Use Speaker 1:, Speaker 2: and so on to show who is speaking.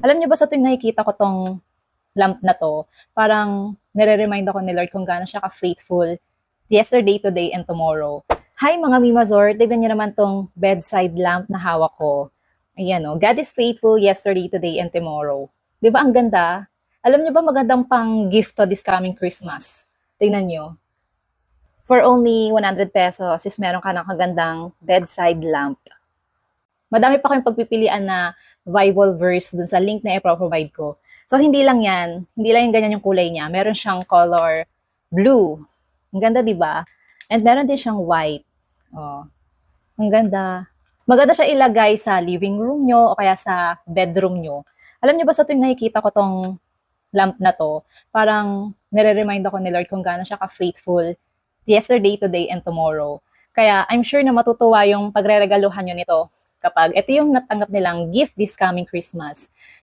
Speaker 1: Alam niyo ba sa tuwing nakikita ko 'tong lamp na 'to, parang nare-remind ako ni Lord kung gaano siya ka-faithful yesterday, today, and tomorrow. Hi mga Mimazor, tignan niyo naman 'tong bedside lamp na hawak ko. Ayan oh, God is faithful yesterday, today, and tomorrow. 'Di ba ang ganda? Alam niyo ba magandang pang gift to this coming Christmas? Tingnan niyo. For only 100 pesos is meron ka ng kagandang bedside lamp. Madami pa kayong pagpipilian na Bible verse dun sa link na i-provide ko. So, hindi lang yan. Hindi lang yung ganyan yung kulay niya. Meron siyang color blue. Ang ganda, di ba? And meron din siyang white. Oh, ang ganda. Maganda siya ilagay sa living room nyo o kaya sa bedroom nyo. Alam niyo ba sa tuwing nakikita ko tong lamp na to, parang nare-remind ako ni Lord kung gaano siya ka-faithful yesterday, today, and tomorrow. Kaya I'm sure na matutuwa yung pagre-regaluhan nyo nito kapag ito yung natanggap nilang gift this coming Christmas.